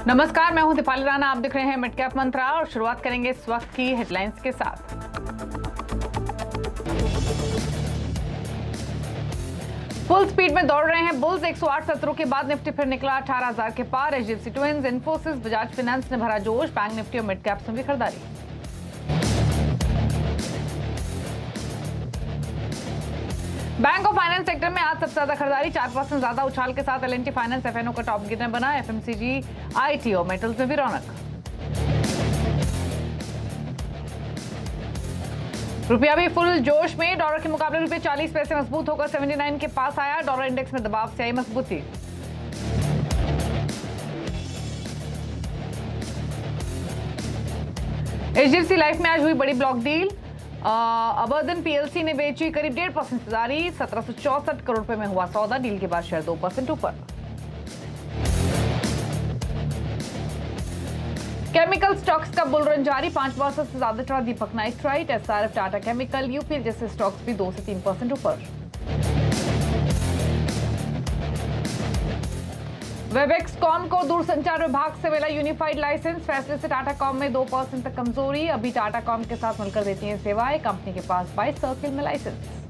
नमस्कार, मैं हूं दीपाली राणा। आप देख रहे हैं मिड कैप मंत्रा और शुरुआत करेंगे इस वक्त की हेडलाइंस के साथ। फुल स्पीड में दौड़ रहे हैं बुल्स। 108 सत्रों के बाद निफ्टी फिर निकला 18,000 के पार। HDFC twins, Infosys, Bajaj finance ने भरा जोश। बैंक निफ्टी और मिड कैप्स में भी खरीदारी। बैंक ऑफ फाइनेंस सेक्टर में आज सबसे ज्यादा खरीदारी, 4% ज्यादा उछाल के साथ एल&टी फाइनेंस एफएनओ का टॉप गेनर बना। एफएमसीजी, आईटी और मेटल्स में भी रौनक। रुपया भी फुल जोश में। डॉलर के मुकाबले रुपये 40 पैसे मजबूत होकर 79 के पास आया। डॉलर इंडेक्स में दबाव से आई मजबूती। एचडीएफसी लाइफ में आज हुई बड़ी ब्लॉक डील। अबर्दन पीएलसी ने बेची करीब 1.5% हिस्सेदारी। 1764 करोड़ रुपए में हुआ सौदा। डील के बाद शेयर 2% ऊपर। केमिकल स्टॉक्स का बुल रन जारी। 5% से ज्यादा चढ़ा Deepak nitrite, SRF, Tata chemical, UPL जैसे स्टॉक्स भी 2 से 3% ऊपर। वेबएक्सकॉम को दूरसंचार विभाग से मिला यूनिफाइड लाइसेंस। फैसले से टाटा कॉम में 2% तक कमजोरी। अभी टाटा कॉम के साथ मिलकर देती है सेवाएं। कंपनी के पास 22 सर्किल में लाइसेंस।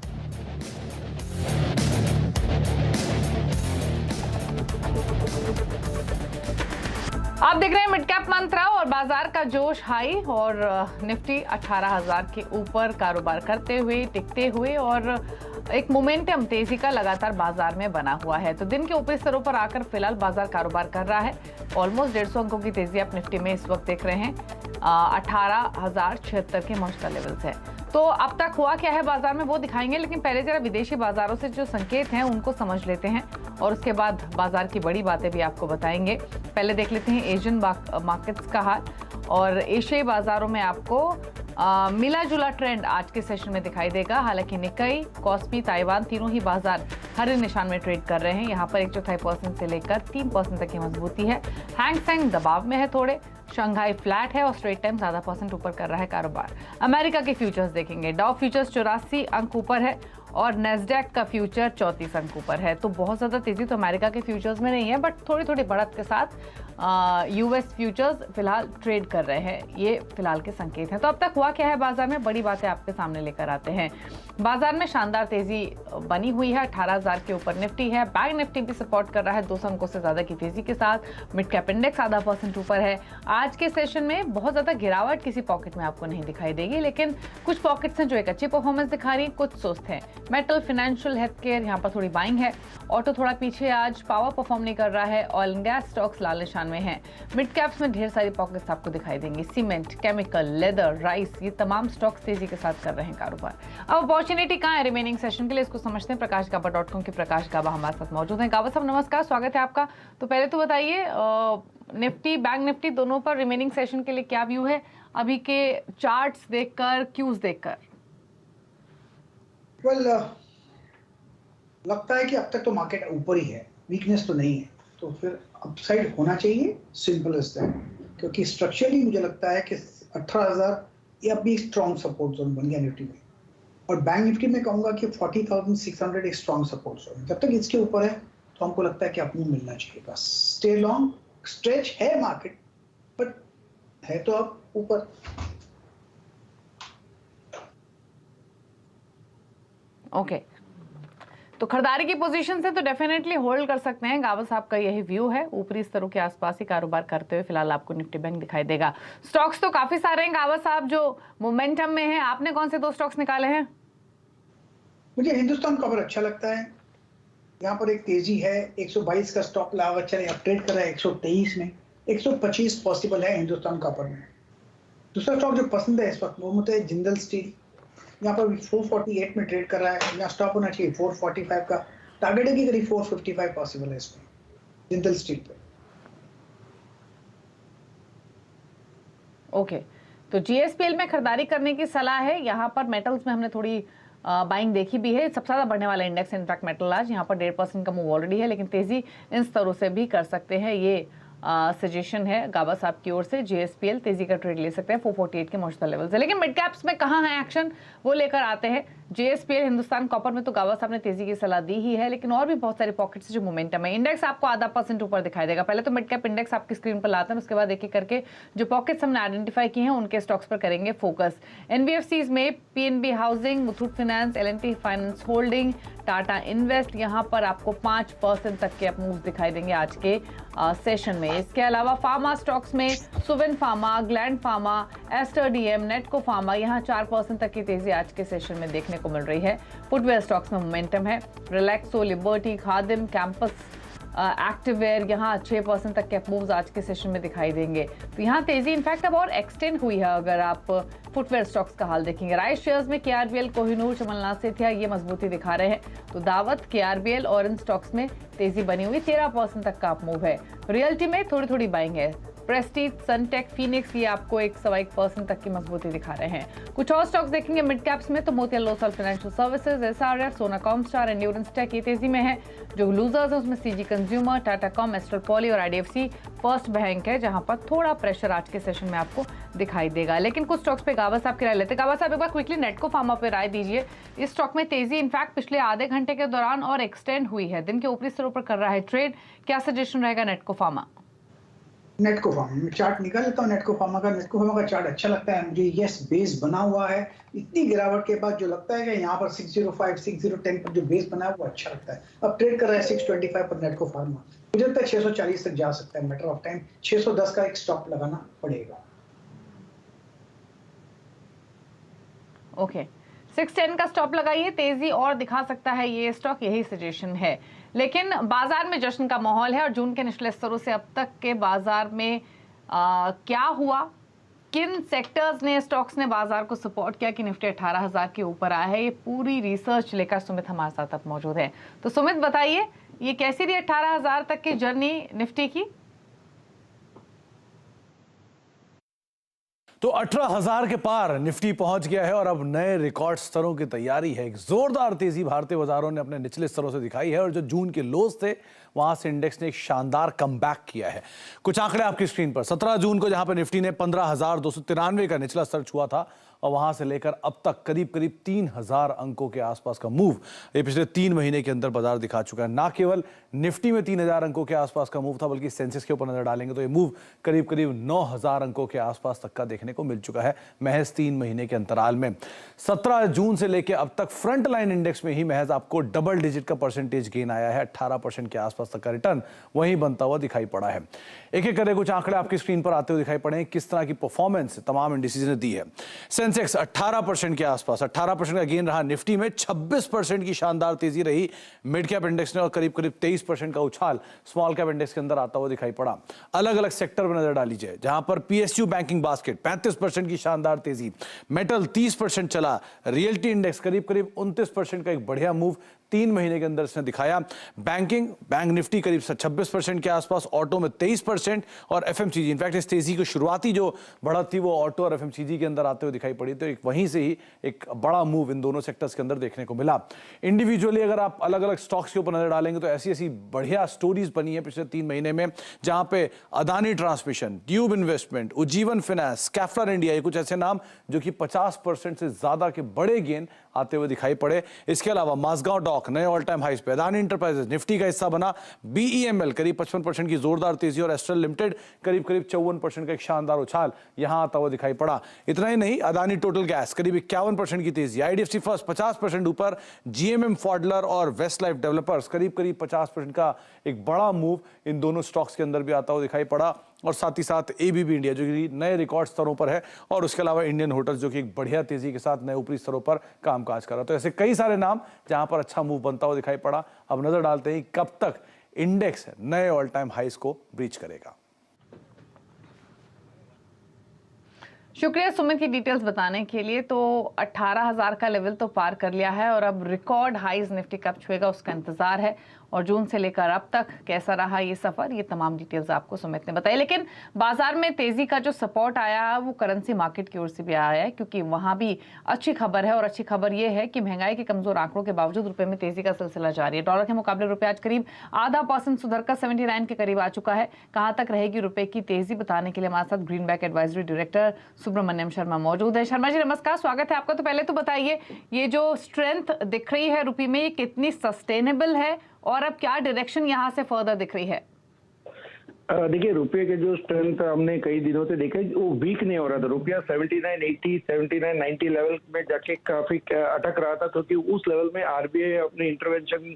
आप देख रहे हैं मिड कैप मंत्रा और बाजार का जोश हाई और निफ्टी 18,000 के ऊपर कारोबार करते हुए, टिकते हुए और एक मोमेंटम तेजी का लगातार बाजार में बना हुआ है। तो दिन के ऊपरी स्तरों पर आकर फिलहाल बाजार कारोबार कर रहा है। ऑलमोस्ट 150 अंकों की तेजी आप निफ्टी में इस वक्त देख रहे हैं। 18,076 के मौजूदा लेवल्स है। तो अब तक हुआ क्या है बाजार में वो दिखाएंगे, लेकिन पहले जरा विदेशी बाजारों से जो संकेत हैं उनको समझ लेते हैं और उसके बाद बाजार की बड़ी बातें भी आपको बताएंगे। पहले देख लेते हैं एशियन मार्केट्स का हाल। और एशियाई बाजारों में आपको मिला जुला ट्रेंड आज के सेशन में दिखाई देगा। हालांकि निकाई, कॉस्पी, ताइवान तीनों ही बाजार हरे निशान में ट्रेड कर रहे हैं। यहाँ पर 1/4% से लेकर 3% तक की मजबूती है। हैंग सेंग दबाव में है थोड़े। शंघाई फ्लैट है और स्ट्रेट टाइम ज्यादा % ऊपर कर रहा है कारोबार। अमेरिका के फ्यूचर्स देखेंगे। डाउ फ्यूचर्स 84 अंक ऊपर है और नेस्डैक का फ्यूचर 34 अंक ऊपर है। तो बहुत ज्यादा तेजी तो अमेरिका के फ्यूचर्स में नहीं है, बट थोड़ी थोड़ी बढ़त के साथ यूएस फ्यूचर्स फिलहाल ट्रेड कर रहे हैं। ये फिलहाल के संकेत हैं। तो अब तक हुआ क्या है बाजार में, बड़ी बातें आपके सामने लेकर आते हैं। बाजार में शानदार तेजी बनी हुई है। 18,000 के ऊपर निफ्टी है। बैंक निफ्टी भी सपोर्ट कर रहा है 200 अंकों से ज्यादा की तेजी के साथ। मिड कैप इंडेक्स आधा % ऊपर है। आज के सेशन में बहुत ज्यादा गिरावट किसी पॉकेट में आपको नहीं दिखाई देगी, लेकिन कुछ पॉकेट्स हैं जो एक अच्छी परफॉर्मेंस दिखा रही है, कुछ सुस्त हैं। मेटल, फाइनेंशियल, हेल्थ केयर, यहाँ पर थोड़ी बाइंग है। ऑटो थोड़ा पीछे आज, पावर परफॉर्म नहीं कर रहा है। ऑयल एंड गैस स्टॉक्स लाल निशान में है। मिड कैप्स में ढेर सारी पॉकेट्स आपको दिखाई देंगी। सीमेंट, केमिकल, लेदर, राइस, ये तमाम स्टॉक्स तेजी के साथ कर रहे हैं कारोबार। अब अपॉर्चुनिटी कहाँ है रिमेनिंग सेशन के लिए, इसको समझते हैं। प्रकाशगाबा.com के प्रकाश गाबा हमारे साथ मौजूद हैं। गाबा साहब नमस्कार, स्वागत है आपका। तो पहले तो बताइए निफ्टी, बैंक निफ्टी दोनों पर रिमेनिंग सेशन के लिए क्या व्यू है अभी के चार्ट्स देखकर, क्यूज देखकर? लगता है कि अब तक तो मार्केट ऊपर ही है, वीकनेस तो नहीं है, तो फिर अपसाइड होना चाहिए, सिंपल एज दैट। क्योंकि स्ट्रक्चरली मुझे लगता है कि 18,000 ये अब भी स्ट्रॉन्ग सपोर्ट जोन बन गया निफ्टी में। और बैंक निफ्टी में कहूंगा कि 40,600 एक स्ट्रॉन्ग सपोर्ट जोन। जब तक इसके ऊपर है तो हमको लगता है कि अपनी मिलना चाहिए। बस स्टे लॉन्ग, स्ट्रेच है मार्केट, बट है तो अब ऊपर। ओके, तो खरीदारी की पोजीशन से तो डेफिनेटली होल्ड कर सकते हैं। गावा साहब का यही व्यू है। ऊपरी स्तरों के आसपास ही कारोबार करते हुए फिलहाल आपको निफ्टी बैंक दिखाई देगा। स्टॉक्स तो काफी सारे हैं गावा साहब जो मोमेंटम में हैं। आपने कौन से 2 स्टॉक्स निकाले हैं? मुझे हिंदुस्तान कॉपर अच्छा लगता है। यहाँ पर एक तेजी है। 122 का स्टॉप लाभ अच्छा है, अपट्रेड कर रहा है 123 में। 125 पॉसिबल है हिंदुस्तान कॉपर में। दूसरा स्टॉक जो पसंद है इस वक्त वो मुझे जिंदल स्टील। यहाँ पर 448 में ट्रेड कर रहा है। यहाँ स्टॉप होना चाहिए 445 का। टारगेट है कि करीब 455 पॉसिबल है इसमें, जिंदल स्टील पे। ओके, तो जीएसपीएल में खरीदारी करने की सलाह है। यहाँ पर मेटल्स में हमने थोड़ी बाइंग देखी भी है। सबसे ज्यादा बढ़ने वाला इंडेक्स इनफैक्ट मेटल आज, यहाँ पर 1.5% का मूव ऑलरेडी है, लेकिन तेजी इन स्तरों से भी कर सकते हैं। ये सजेशन है गाबा साहब की ओर से। जीएसपीएल तेजी का ट्रेड ले सकते हैं 448 के मौजूदा लेवल से। लेकिन मिड कैप्स में कहाँ है एक्शन, वो लेकर आते हैं। JSPL हिंदुस्तान कॉपर में तो गावा साहब ने तेजी की सलाह दी ही है, लेकिन और भी बहुत सारे पॉकेट्स जो मोमेंटम है। इंडेक्स आपको 0.5% ऊपर दिखाई देगा। पहले तो मिड कैप इंडेक्स आपकी स्क्रीन पर लाते हैं, उसके बाद एक एक करके जो पॉकेट्स हमने आइडेंटिफाई किए हैं उनके स्टॉक्स पर करेंगे फोकस। NBFCs में PNB housing, Muthoot finance, L&T finance holding, Tata invest, यहाँ पर आपको 5% तक के मूव दिखाई देंगे आज के सेशन में। इसके अलावा फार्मा स्टॉक्स में Suven pharma, Gland pharma, Aster DM, Natco pharma, यहाँ 4% तक की तेजी आज के सेशन में देखने को मिल रही है। फुटवेयर स्टॉक्स में मोमेंटम है। रिलैक्सो, लिबर्टी, खादिम, कैंपस, एक्टिववेयर, यहाँ 6% तक के मूव्स आज के सेशन में दिखाई देंगे। तो यहाँ तेजी इनफैक्ट अब और एक्सटेंड हुई है अगर आप फुटवेयर स्टॉक्स का हाल देखेंगे। राइस शेयर्स में KRBL, कोहिनूर, चमलनाथ सेठिया ये मजबूती दिखा रहे हैं। तो दावत, KRBL और इन स्टॉक्स में तेजी बनी हुई, 13% तक का मूव है। रियल्टी में थोड़ी थोड़ी बाइंग है। प्रेस्टीज, सनटेक, फीनिक्स ये आपको 1.25% तक की मजबूती दिखा रहे हैं। कुछ और स्टॉक्स देखेंगे मिड कैप्स में तो Motilal Oswal financial services, SRF, सोना कॉमस्टार, एंड्योरेंस टेक ये तेजी में है। जो लूजर्स है उसमें CG consumer, Tata com, astral poly और IDFC फर्स्ट बैंक है, जहां पर थोड़ा प्रेशर आज के सेशन में आपको दिखाई देगा। लेकिन कुछ स्टॉक्स पे गावा साहब की राय लेते। गावा साहब एक बार क्विकली नेटको फार्मा पे राय दीजिए। इस स्टॉक में तेजी इनफैक्ट पिछले आधे घंटे के दौरान और एक्सटेंड हुई है, दिन के ऊपरी स्तरों पर कर रहा है ट्रेड। क्या सजेशन रहेगा नेटको फार्मा? नेटको फार्मा में चार्ट निकाल लेता हूँ। नेटको फार्मा का चार्ट अच्छा लगता है मुझे। यस, बेस बना हुआ है। इतनी गिरावट के बाद जो लगता है कि यहाँ पर 605, 6010 पर जो बेस बना है वो अच्छा लगता है। अब ट्रेड कर रहा है 625 पर नेटको फार्मा। मुझे लगता है 640 तक जा सकता है। मैटर ऑफ टाइम 610 का एक स्टॉप लगाना पड़ेगा। ओके, 610 का स्टॉप लगाइए, तेजी और दिखा सकता है ये स्टॉक, यही सजेशन है। लेकिन बाजार में जश्न का माहौल है और जून के निचले स्तरों से अब तक के बाजार में क्या हुआ, किन सेक्टर्स ने, स्टॉक्स ने बाजार को सपोर्ट किया कि निफ्टी 18,000 के ऊपर आया है, ये पूरी रिसर्च लेकर सुमित हमारे साथ अब मौजूद है। तो सुमित बताइए, ये कैसी रही 18,000 तक की जर्नी निफ्टी की? तो 18,000 के पार निफ्टी पहुंच गया है और अब नए रिकॉर्ड स्तरों की तैयारी है। एक जोरदार तेजी भारतीय बाजारों ने अपने निचले स्तरों से दिखाई है और जो जून के लोज थे वहां से इंडेक्स ने एक शानदार कमबैक किया है। कुछ आंकड़े आपकी स्क्रीन पर। 17 जून को जहां पर निफ्टी ने 15,293 का निचला स्तर छुआ था और वहां से लेकर अब तक करीब 3,000 अंकों के आसपास का मूव ये पिछले 3 महीने के अंदर बाजार दिखा चुका है। ना केवल निफ्टी में 3,000 अंकों के आसपास का मूव था, बल्कि सेंसेक्स के ऊपर नजर डालेंगे तो ये मूव करीब 9,000 अंकों के आसपास तक का देखने को मिल चुका है महज 3 महीने के अंतराल में। 17 जून से लेकर अब तक फ्रंट लाइन इंडेक्स में ही महज आपको डबल डिजिट का परसेंटेज गेन आया है। 18% के आसपास तक का रिटर्न वहीं बनता हुआ दिखाई पड़ा है। एक एक करके कुछ आंकड़े आपकी स्क्रीन पर आते हुए दिखाई पड़े, किस तरह की परफॉर्मेंस तमाम इंडिसेज ने दी है। सेंसेक्स 18% के आसपास, 18% का गेन रहा। निफ्टी में 26% की शानदार तेजी रही। मिड कैप इंडेक्स ने और करीब 23% का उछाल स्मॉल कैप इंडेक्स के अंदर आता हुआ दिखाई पड़ा। अलग अलग सेक्टर पर नजर डाली जाए, जहां पर PSU बैंकिंग बास्केट 35% की शानदार तेजी, मेटल 30% चला, रियल्टी इंडेक्स करीब 29% का एक बढ़िया मूव 3 महीने के अंदर इसने दिखाया। बैंक निफ्टी करीब 26% के आसपास, ऑटो में 23% और FMCG, इनफैक्ट इस तेजी की शुरुआती जो बढ़त थी वो ऑटो और FMCG के अंदर आते हुए दिखाई पड़ी। तो वहीं से ही एक बड़ा मूव इन दोनों सेक्टर्स के अंदर देखने को मिला। इंडिविजुअली अगर आप अलग अलग स्टॉक्स के ऊपर नजर डालेंगे तो ऐसी बढ़िया स्टोरीज बनी है पिछले 3 महीने में, जहां पे Adani transmission, tube investment, Ujjivan finance, Schaeffler India, ये कुछ ऐसे नाम जो कि 50% से ज्यादा के बड़े गेन आते हुए दिखाई पड़े। इसके अलावा माजगांव डॉक नए ऑल टाइम हाइस पे, अदानी इंटरप्राइजेस निफ्टी का हिस्सा बना, BEML करीब 55% की जोरदार तेजी और एस्ट्रल लिमिटेड करीब 54% का एक शानदार उछाल यहां आता हुआ दिखाई पड़ा। इतना ही नहीं, अदानी टोटल गैस करीब 51% की तेजी, IDFC फर्स्ट 50% ऊपर, GMM फॉडलर और वेस्ट लाइफ डेवलपर्स करीब 50% का एक बड़ा मूव इन दोनों स्टॉक्स के अंदर भी आता हुआ दिखाई पड़ा। और साथ ही साथ ABB इंडिया जो कि नए रिकॉर्ड स्तरों पर है, और उसके अलावा इंडियन होटल्स जो कि एक बढ़िया तेजी के साथ नए ऊपरी स्तरों पर कामकाज कर रहा। तो ऐसे कई सारे नाम जहां पर अच्छा मूव बनता हुआ दिखाई पड़ा। अब नजर डालते हैं कब तक इंडेक्स नए ऑल टाइम हाइस को ब्रीच करेगा। शुक्रिया सुमित की डिटेल्स बताने के लिए। तो 18,000 का लेवल तो पार कर लिया है और अब रिकॉर्ड हाइज निफ्टी कब छुएगा उसका इंतजार है, और जून से लेकर अब तक कैसा रहा ये सफर, ये तमाम डिटेल्स आपको सुमित ने बताई। लेकिन बाजार में तेजी का जो सपोर्ट आया है वो करेंसी मार्केट की ओर से भी आया है, क्योंकि वहां भी अच्छी खबर है, और अच्छी खबर ये है कि महंगाई के कमजोर आंकड़ों के बावजूद रुपए में तेजी का सिलसिला जारी है। डॉलर के मुकाबले रुपए आज करीब 0.5% सुधरकर 79 के करीब आ चुका है। कहां तक रहेगी रुपए की तेजी बताने के लिए हमारे साथ Greenback advisory director Subramaniam Sharma मौजूद है। शर्मा जी नमस्कार, स्वागत है आपका। तो पहले तो बताइए, ये जो स्ट्रेंथ दिख रही है रुपये में, ये कितनी सस्टेनेबल है और अब क्या डायरेक्शन यहाँ से फर्दर दिख रही है? देखिए, रुपये के जो स्ट्रेंथ हमने कई दिनों से देखा वो वीक नहीं हो रहा था। रुपया 79.80 79.90 लेवल में जाके काफी अटक रहा था, क्योंकि उस लेवल में आरबीआई अपने इंटरवेंशन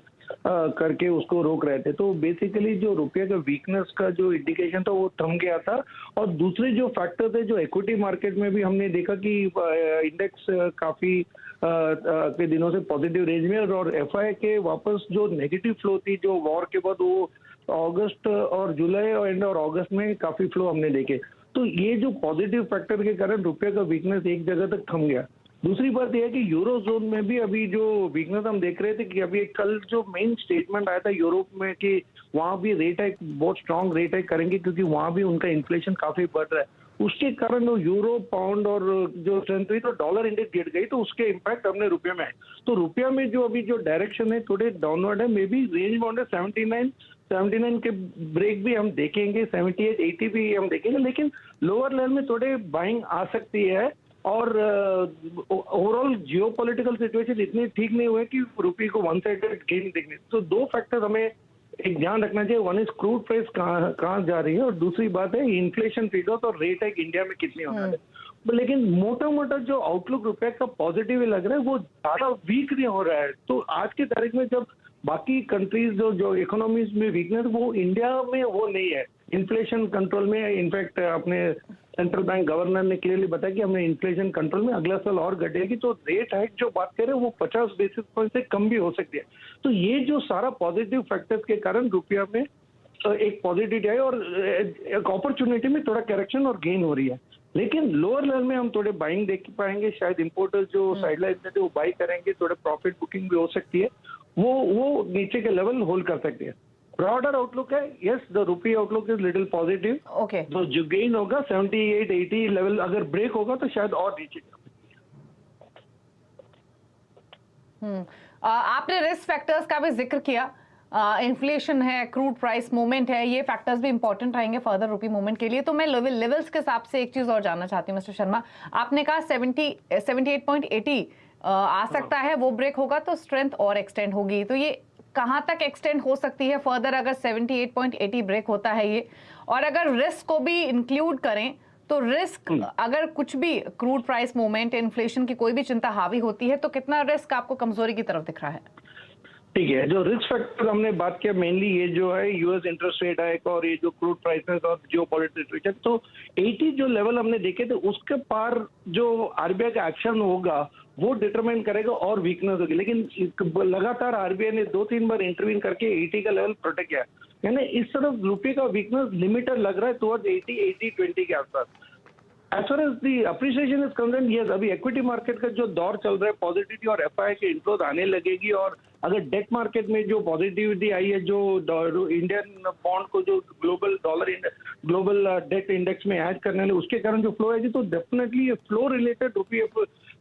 करके उसको रोक रहे थे। तो बेसिकली जो रुपये का वीकनेस का जो इंडिकेशन था वो थम गया था। और दूसरे जो फैक्टर थे, जो इक्विटी मार्केट में भी हमने देखा कि इंडेक्स काफी के दिनों से पॉजिटिव रेंज में, और एफआई के वापस जो नेगेटिव फ्लो थी जो वॉर के बाद, वो अगस्त और जुलाई और अगस्त में काफी फ्लो हमने देखे। तो ये जो पॉजिटिव फैक्टर के कारण रुपये का वीकनेस एक जगह तक थम गया। दूसरी बात यह है कि यूरो जोन में भी अभी जो वीकनेस हम देख रहे थे कि अभी कल जो मेन स्टेटमेंट आया था यूरोप में कि वहां भी रेट हाइक, बहुत स्ट्रांग रेट हाइक करेंगे, क्योंकि वहां भी उनका इन्फ्लेशन काफी बढ़ रहा है। उसके कारण वो यूरो, पाउंड और जो स्ट्रेंथ हुई तो डॉलर इंडेक्स गिर गई, तो उसके इम्पैक्ट हमने रुपये में आए। तो रुपया में जो अभी जो डायरेक्शन है थोड़े डाउनवर्ड है, मे बी रेंज बाउंड है 79 के ब्रेक भी हम देखेंगे, 78 80 भी हम देखेंगे, लेकिन लोअर लेवल में थोड़े बाइंग आ सकती है। और ओवरऑल जियोपॉलिटिकल सिचुएशन इतनी ठीक नहीं हुए कि रुपये को वन साइडेड गेन देखने। तो दो फैक्टर हमें एक ध्यान रखना चाहिए, वन इज क्रूड प्राइस कहाँ जा रही है, और दूसरी बात है इन्फ्लेशन फिगर्स और रेट हाइक इंडिया में कितनी होना है। लेकिन मोटा मोटा जो आउटलुक रुपये का पॉजिटिव लग रहा है, वो ज्यादा वीक नहीं हो रहा है। तो आज की तारीख में जब बाकी कंट्रीज जो इकोनॉमीज में वीकनेस, वो इंडिया में वो नहीं है। इन्फ्लेशन कंट्रोल में, इनफैक्ट अपने सेंट्रल बैंक गवर्नर ने क्लियरली बताया कि हमने इन्फ्लेशन कंट्रोल में, अगला साल और घटेगी। तो रेट हाइक जो बात कर रहे हैं वो 50 बेसिस पॉइंट से कम भी हो सकती है। तो ये जो सारा पॉजिटिव फैक्टर्स के कारण रुपया में एक पॉजिटिविटी है, और एक अपॉर्चुनिटी में थोड़ा करेक्शन और गेन हो रही है। लेकिन लोअर लेवल में हम थोड़े बाइंग देख पाएंगे, शायद इंपोर्टर्स जो साइडलाइन में थे वो बाई करेंगे, थोड़े प्रॉफिट बुकिंग भी हो सकती है, वो नीचे के लेवल होल्ड कर सकते हैं। ब्रॉडर आउटलुक है, yes the rupee outlook is little positive. Okay, तो जो गेन होगा 78 80 लेवल अगर ब्रेक होगा तो शायद और नीचे। आपने रिस्क फैक्टर्स का भी जिक्र किया, इन्फ्लेशन है, क्रूड प्राइस मूवमेंट है, ये फैक्टर्स भी इंपॉर्टेंट रहेंगे फर्दर रुपी मूवमेंट के लिए। तो मैं लेवल्स के हिसाब से एक चीज और जानना चाहती हूँ मिस्टर शर्मा, आपने कहा 78.80 आ सकता है, वो ब्रेक होगा तो स्ट्रेंथ और एक्सटेंड होगी। तो ये कहाँ तक एक्सटेंड हो सकती है फर्दर अगर 78.80 ब्रेक होता है ये? और अगर रिस्क को भी इंक्लूड करें तो रिस्क, अगर कुछ भी क्रूड प्राइस मूवमेंट, इन्फ्लेशन की कोई भी चिंता हावी होती है, तो कितना रिस्क आपको कमजोरी की तरफ दिख रहा है? ठीक है, जो रिस्क फैक्टर हमने बात किया मेनली ये जो है यूएस इंटरेस्ट रेट हाइक और ये जो क्रूड प्राइसेस और जियोपॉलिटिकल सिचुएशन। तो 80 जो लेवल हमने देखे थे उसके पार जो आरबीआई का एक्शन होगा वो डिटरमाइन करेगा और वीकनेस होगी। लेकिन लगातार आरबीआई ने 2-3 बार इंटरवीन करके 80 का लेवल प्रोटेक्ट किया, यानी इस तरफ रुपये का वीकनेस लिमिटेड लग रहा है टुवर्ड्स 80-20 के आसपास। As far as the appreciation is concern, yes अभी इक्विटी मार्केट का जो दौर चल रहा है पॉजिटिविटी और एफआई के इनफ्लोज आने लगेगी। और अगर डेट मार्केट में जो पॉजिटिविटी आई है, जो इंडियन बॉन्ड को जो ग्लोबल डेट इंडेक्स में ऐड करने वाले, उसके कारण जो फ्लो आएगी, तो डेफिनेटली फ्लो रिलेटेड रुपये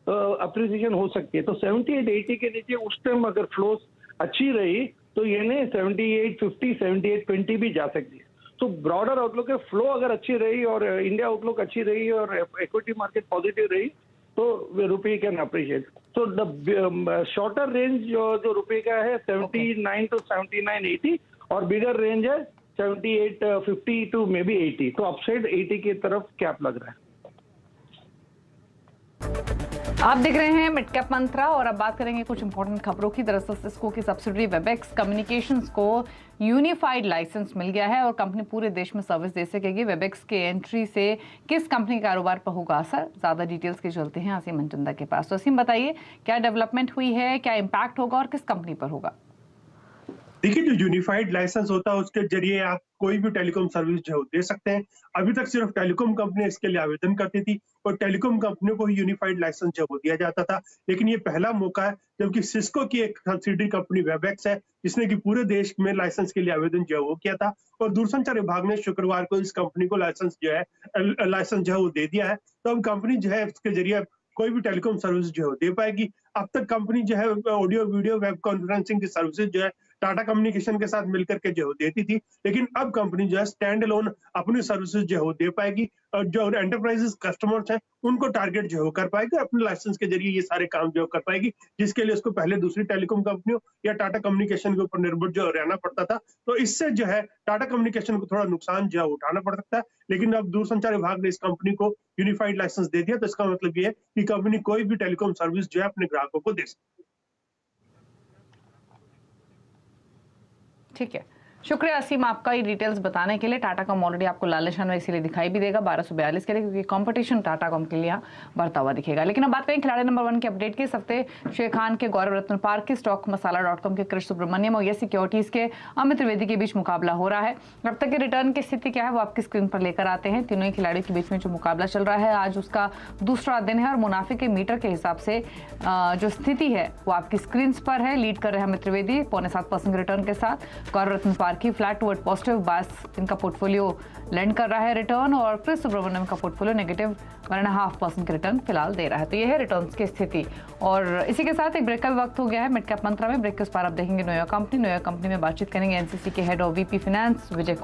अप्रिसिएशन हो सकती है। तो 78-80 के नीचे उस टाइम अगर फ्लोज अच्छी रही तो ये 78-50 78-20 भी जा सकती है। तो ब्रॉडर आउटलुक है, फ्लो अगर अच्छी रही और इंडिया आउटलुक अच्छी रही और इक्विटी मार्केट पॉजिटिव रही तो रुपये कैन अप्रिशिएट। तो द शॉर्टर रेंज जो रुपये का है 79 to 79-80 और बिगर रेंज है 78-50 to मे बी 80। तो अपसाइड 80 की तरफ कैप लग रहा है। आप देख रहे हैं मिड कैप मंत्रा और अब बात करेंगे कुछ इंपॉर्टेंट खबरों की। दरअसल सिस्को की सब्सिडरी वेबएक्स कम्युनिकेशंस को यूनिफाइड लाइसेंस मिल गया है और कंपनी पूरे देश में सर्विस दे सकेगी। वेबएक्स के एंट्री से किस कंपनी के कारोबार पर होगा असर, ज्यादा डिटेल्स के चलते हैं असीम मंचंदा के पास। तो असीम बताइए क्या डेवलपमेंट हुई है, क्या इम्पैक्ट होगा और किस कंपनी पर होगा? देखिए, जो यूनिफाइड लाइसेंस होता है उसके जरिए आप कोई भी टेलीकॉम सर्विस जो दे सकते हैं। अभी तक सिर्फ टेलीकॉम कंपनी इसके लिए आवेदन करती थी और टेलीकॉम कंपनियों को ही यूनिफाइड लाइसेंस जो वो दिया जाता था। लेकिन ये पहला मौका है जबकि सिस्को की एक सब्सिडरी कंपनी वेबएक्स है जिसने कि पूरे देश में लाइसेंस के लिए आवेदन जो है वो किया था और दूरसंचार विभाग ने शुक्रवार को इस कंपनी को लाइसेंस जो है वो दे दिया है। तो अब कंपनी जो है इसके जरिए कोई भी टेलीकॉम सर्विस जो है दे पाएगी। अब तक कंपनी जो है ऑडियो वीडियो वेब कॉन्फ्रेंसिंग की सर्विसेज जो है टाटा कम्युनिकेशन के साथ मिलकर के जो देती थी, लेकिन अब कंपनी जो है स्टैंड अलोन अपनी सर्विसेज जो है दे पाएगी और जो एंटरप्राइजेस कस्टमर्स हैं उनको टारगेट जो है कर पाएगी, अपने लाइसेंस के जरिए ये सारे काम जो कर पाएगी, जिसके लिए उसको पहले दूसरी टेलीकॉम कंपनियों या टाटा कम्युनिकेशन के ऊपर निर्भर जो रहना पड़ता था। तो इससे जो है टाटा कम्युनिकेशन को थोड़ा नुकसान जो है उठाना पड़ सकता है, लेकिन अब दूरसंचार विभाग ने इस कंपनी को यूनिफाइड लाइसेंस दे दिया, तो इसका मतलब ये है कि कंपनी कोई भी टेलीकॉम सर्विस जो है अपने ग्राहकों को दे सकती है। ठीक है, शुक्रिया असीम आपका ये डिटेल्स बताने के लिए। टाटा कॉम ऑलरेडी आपको लाल निशान में इसीलिए दिखाई भी देगा 1242 के लिए, क्योंकि कंपटीशन टाटा कॉम के लिए यहाँ बढ़ता हुआ दिखेगा। लेकिन अब बात करें खिलाड़ी नंबर 1 की अपडेट की। इस हफ्ते शेख खान के गौरव रत्न पार्क की, स्टॉक मसाला.com के कृष सुब्रमण्यम और यस सिक्योरिटीज के अमित त्रिवेदी के बीच मुकाबला हो रहा है। अब तक के रिटर्न की स्थिति क्या है वो आपकी स्क्रीन पर लेकर आते हैं। तीनों ही खिलाड़ियों के बीच में जो मुकाबला चल रहा है आज उसका दूसरा दिन है और मुनाफे के मीटर के हिसाब से जो स्थिति है वो आपकी स्क्रीन पर है। लीड कर रहे हैं अमित त्रिवेदी 0.7% रिटर्न के साथ। गौरव रत्न पार्क की फ्लैट टू पॉजिटिव बायस इनका पोर्टफोलियो लैंड कर रहा है रिटर्न, और कृष सुब्रमण्यम का पोर्टफोलियो नेगेटिव 1.5% के रिटर्न फिलहाल दे रहा है। तो ये है रिटर्न्स की स्थिति और इसी के साथ एक ब्रेक का भी वक्त हो गया है। मिड कैप मंत्रा में ब्रेक के उस पार आप देखेंगे न्यू यॉर्क कंपनी में बातचीत करेंगे एनसीसी के head of VP finance Vijay Kumar.